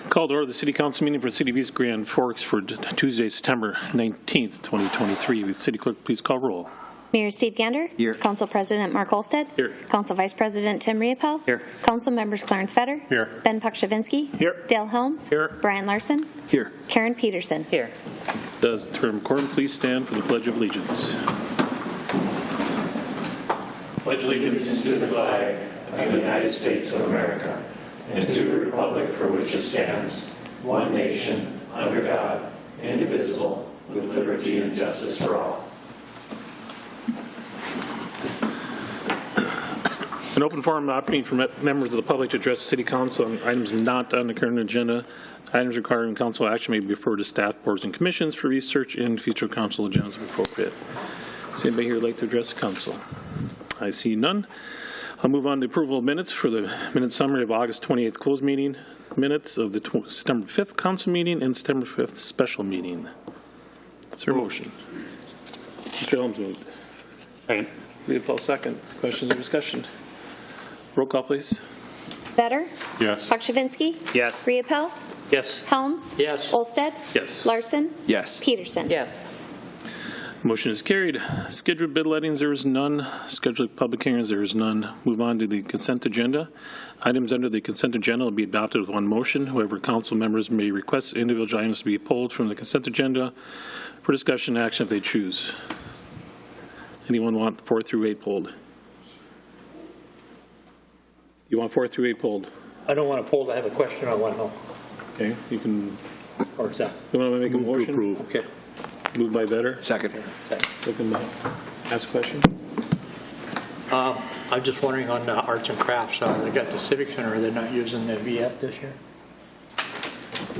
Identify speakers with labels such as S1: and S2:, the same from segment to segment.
S1: Call to order the City Council meeting for the City of East Grand Forks for Tuesday, September 19th, 2023. Will the City Clerk please call roll?
S2: Mayor Steve Gander.
S3: Here.
S2: Council President Mark Olstead.
S1: Here.
S2: Council Vice President Tim Riepel.
S3: Here.
S2: Council Members Clarence Vetter.
S1: Here.
S2: Ben Pukshavinsky.
S1: Here.
S2: Dale Helms.
S1: Here.
S2: Brian Larson.
S3: Here.
S2: Karen Peterson.
S4: Here.
S1: Does the term quorum please stand for the Pledge of Allegiance?
S5: Pledge allegiance to the flag of the United States of America and to the republic for which it stands, one nation, under God, indivisible, with liberty and justice for all.
S1: An open forum opportunity for members of the public to address the City Council on items not on the current agenda. Items requiring council action may be referred to staff, boards, and commissions for research in future council agendas if appropriate. Does anybody here like to address the council? I see none. I'll move on to approval of minutes for the minute summary of August 28th closed meeting, minutes of the September 5th council meeting, and September 5th special meeting. Is there a motion? Mr. Helms moved.
S4: Second.
S1: Leopold second. Questions or discussion? Roll call, please.
S2: Vetter.
S1: Yes.
S2: Pukshavinsky.
S4: Yes.
S2: Riepel.
S4: Yes.
S2: Helms.
S4: Yes.
S2: Olstead.
S1: Yes.
S2: Larson.
S3: Yes.
S2: Peterson.
S4: Yes.
S1: Motion is carried. Scheduled bid lettings, there is none. Scheduled public hearings, there is none. Move on to the consent agenda. Items under the consent agenda will be adopted with one motion. However, council members may request individual items to be pulled from the consent agenda for discussion and action if they choose. Anyone want 4 through 8 pulled? You want 4 through 8 pulled?
S6: I don't want to poll. I have a question I want to know.
S1: Okay, you can.
S6: Or is that?
S1: You want to make a motion?
S6: Approve. Okay.
S1: Moved by Vetter.
S3: Second.
S1: Second by. Ask a question.
S6: I'm just wondering on arts and crafts. They got the Civic Center. Are they not using the VF this year?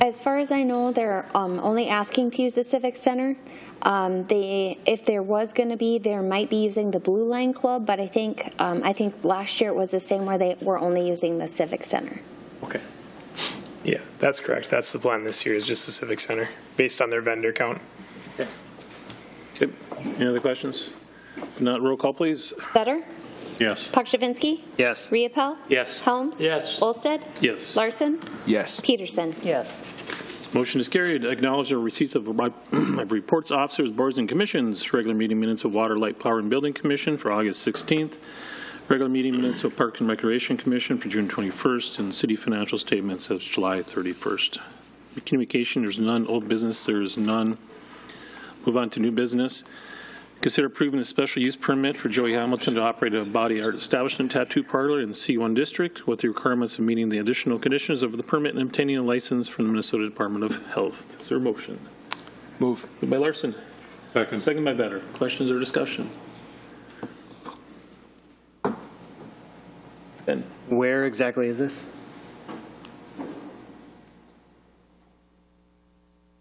S2: As far as I know, they're only asking to use the Civic Center. If there was going to be, there might be using the Blue Line Club, but I think last year it was the same where they were only using the Civic Center.
S6: Okay.
S7: Yeah, that's correct. That's the plan this year is just the Civic Center based on their vendor count.
S6: Okay.
S1: Okay. Any other questions? If not, roll call, please.
S2: Vetter.
S1: Yes.
S2: Pukshavinsky.
S4: Yes.
S2: Riepel.
S4: Yes.
S2: Helms.
S6: Yes.
S2: Olstead.
S1: Yes.
S2: Larson.
S3: Yes.
S2: Peterson.
S4: Yes.
S1: Motion is carried. Acknowledge the receipts of reports, officers, boards, and commissions. Regular meeting minutes of Water, Light, Power, and Building Commission for August 16th. Regular meeting minutes of Park and Recreation Commission for June 21st. And city financial statements of July 31st. Communication, there's none. Old business, there's none. Move on to new business. Consider approving a special use permit for Joey Hamilton to operate a body art establishment tattoo parlor in the C1 district with the requirements of meeting the additional conditions of the permit and obtaining a license from the Minnesota Department of Health. Is there a motion?
S3: Move.
S1: Moved by Larson.
S5: Second.
S1: Second by Vetter. Questions or discussion? Ben.
S4: Where exactly is this?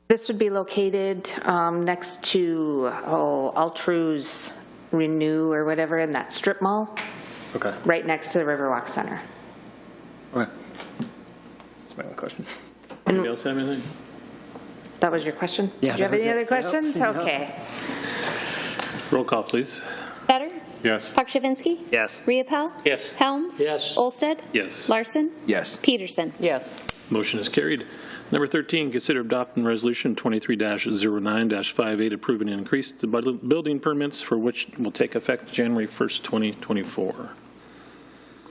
S8: This would be located next to Altru's Renew or whatever in that strip mall,
S4: Okay.
S8: right next to the Riverwalk Center.
S4: Okay. That's my only question.
S1: Anybody else have anything?
S8: That was your question?
S4: Yeah,
S8: Do you have
S4: that was
S8: any
S4: it.
S8: other questions?
S4: Yep.
S8: Okay.
S1: Roll call, please.
S2: Vetter.
S5: Yes.
S2: Pukshavinsky.
S4: Yes.
S2: Riepel.
S6: Yes.
S2: Helms.
S6: Yes.
S2: Olstead.
S1: Yes.
S2: Larson.
S3: Yes.
S2: Peterson.
S4: Yes.
S1: Motion is carried. Number 13, consider adopting resolution 23-09-58 approving an increase to building permits for which will take effect January 1st, 2024.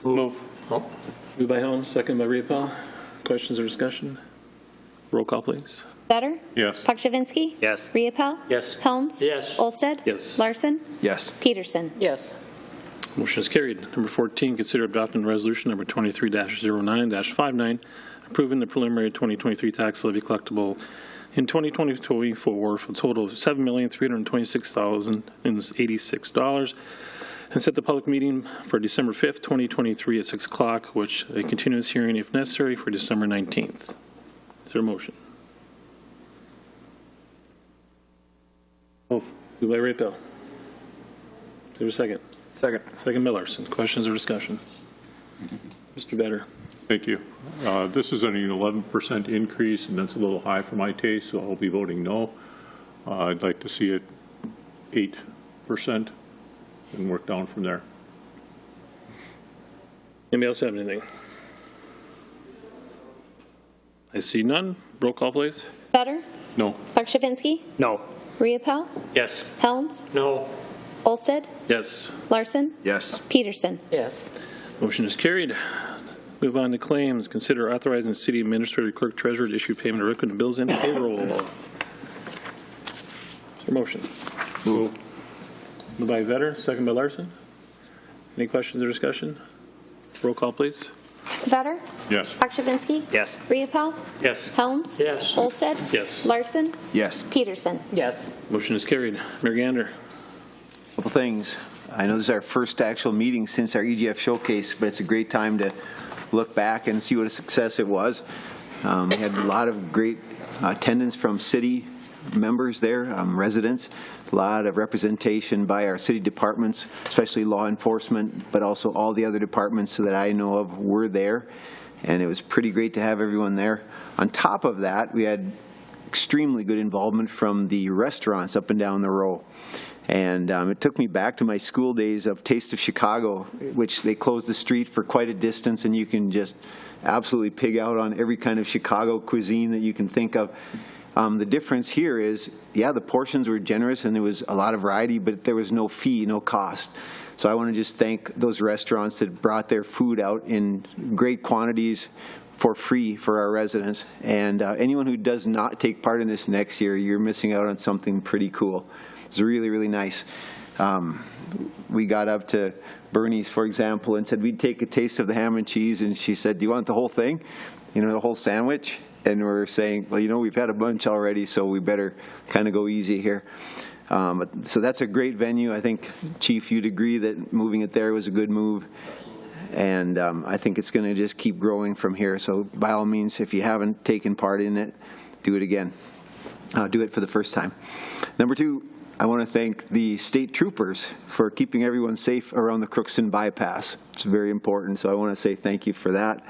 S6: Move. Oh.
S1: Moved by Helms, second by Riepel. Questions or discussion? Roll call, please.
S2: Vetter.
S5: Yes.
S2: Pukshavinsky.
S4: Yes.
S2: Riepel.
S6: Yes.
S2: Helms.
S6: Yes.
S2: Olstead.
S1: Yes.
S2: Larson.
S3: Yes.
S2: Peterson.
S4: Yes.
S1: Motion is carried. Number 14, consider adopting resolution number 23-09-59 approving the preliminary 2023 tax levy collectible in 2024 for a total of $7,326,086 and set the public meeting for December 5th, 2023 at 6 o'clock, which a continuous hearing, if necessary, for December 19th. Is there a motion? Moved by Riepel. Is there a second?
S3: Second.
S1: Second by Larson. Questions or discussion? Mr. Vetter.
S5: Thank you. This is an 11% increase, and that's a little high for my taste, so I'll be voting no. I'd like to see it 8% and work down from there.
S1: Anybody else have anything? I see none. Roll call, please.
S2: Better?
S1: No.
S2: Pakshavinsky?
S7: No.
S2: Riepel?
S6: Yes.
S2: Helms?
S6: No.
S2: Olsted?
S1: Yes.
S2: Larson?
S4: Yes.
S2: Peterson?
S6: Yes.
S1: Motion is carried. Move on to claims. Consider authorizing the city administrator, clerk, treasurer to issue payment of record bills and payroll. Is there a motion? Move by Vetter, second by Larson. Any questions or discussion? Roll call, please.
S2: Better?
S1: Yes.
S2: Pakshavinsky?
S4: Yes.
S2: Riepel?
S1: Yes.
S2: Helms?
S6: Yes.
S2: Olsted?
S1: Yes.
S2: Larson?
S4: Yes.
S2: Peterson?
S6: Yes.
S1: Motion is carried. Mayor Gander.
S3: Couple things. I know this is our first actual meeting since our EGF showcase, but it's a great time to look back and see what a success it was. We had a lot of great attendance from city members there, residents, a lot of representation by our city departments, especially law enforcement, but also all the other departments that I know of were there, and it was pretty great to have everyone there. On top of that, we had extremely good involvement from the restaurants up and down the row. And it took me back to my school days of Taste of Chicago, which they closed the street for quite a distance, and you can just absolutely pig out on every kind of Chicago cuisine that you can think of. The difference here is, yeah, the portions were generous and there was a lot of variety, but there was no fee, no cost. So I want to just thank those restaurants that brought their food out in great quantities for free for our residents. And anyone who does not take part in this next year, you're missing out on something pretty cool. It's really, really nice. We got up to Bernie's, for example, and said we'd take a taste of the ham and cheese, and she said, "Do you want the whole thing? You know, the whole sandwich?" And we're saying, well, you know, we've had a bunch already, so we better kind of go easy here. So that's a great venue. I think, Chief, you'd agree that moving it there was a good move. And I think it's going to just keep growing from here. So by all means, if you haven't taken part in it, do it again. Do it for the first time. Number two, I want to thank the state troopers for keeping everyone safe around the Crookston bypass. It's very important, so I want to say thank you for that.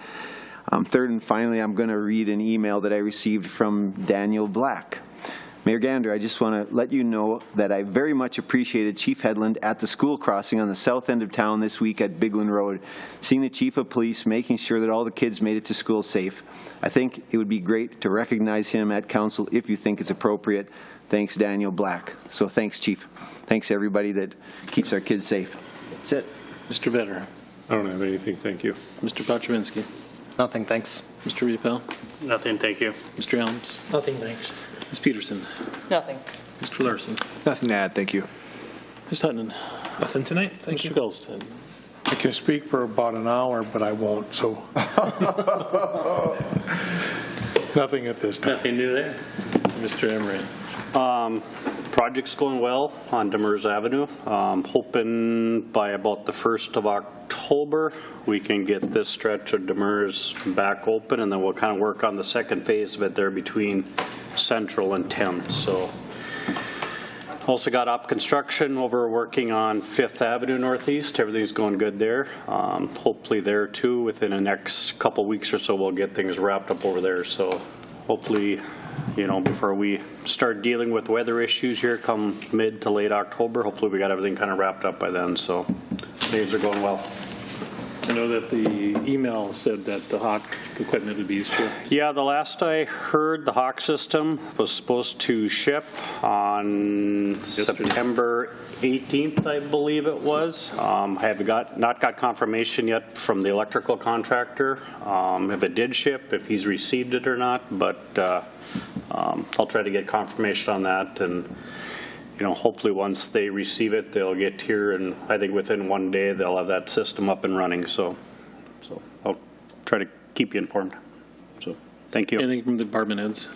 S3: Third and finally, I'm going to read an email that I received from Daniel Black. Mayor Gander, I just want to let you know that I very much appreciated Chief Hedlund at the school crossing on the south end of town this week at Bigland Road, seeing the Chief of Police making sure that all the kids made it to school safe. I think it would be great to recognize him at council if you think it's appropriate. Thanks, Daniel Black. So thanks, Chief. Thanks, everybody that keeps our kids safe. That's it.
S1: Mr. Vetter.
S9: I don't have anything, thank you.
S1: Mr. Pakshavinsky.
S4: Nothing, thanks.
S1: Mr. Riepel.
S9: Nothing, thank you.
S1: Mr. Helms.
S6: Nothing, thanks.
S1: Ms. Peterson.
S6: Nothing.
S1: Mr. Larson.
S4: Nothing to add, thank you.
S1: Ms. Hutton.
S7: Nothing tonight. Thank
S1: Mr.
S7: you.
S1: Gulsted.
S10: I can speak for about an hour, but I won't, so. Nothing at this time.
S9: Nothing new there.
S1: Mr. Emery.
S9: Project's going well on Demers Avenue. Hoping by about the 1st of October, we can get this stretch of Demers back open, and then we'll kind of work on the second phase of it there between Central and 10th. So also got up construction over working on 5th Avenue Northeast. Everything's going good there. Hopefully there too, within the next couple weeks or so, we'll get things wrapped up over there. So hopefully, you know, before we start dealing with weather issues here come mid to late October, hopefully we got everything kind of wrapped up by then. So things are going well.
S1: I know that the email said that the Hawk equipment would be used for.
S9: Yeah, the last I heard, the Hawk system was supposed to ship on September 18th, I believe it was. I have not got confirmation yet from the electrical contractor if it did ship, if he's received it or not, but I'll try to get confirmation on that. And you know, hopefully once they receive it, they'll get here, and I think within one day they'll have that system up and running. So I'll try to keep you informed. So thank you.
S1: Anything from the department heads?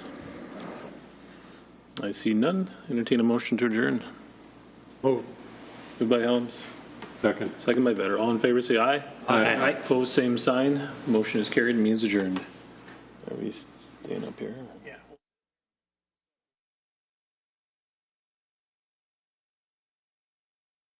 S1: I see none. Entertain a motion to adjourn.
S6: Move.
S1: Moved by Helms.
S9: Second.
S1: Second by Vetter. All in favor, say aye.
S6: Aye.
S1: Opposed, same sign. Motion is carried. Means adjourned. Are we staying up here?
S6: Yeah.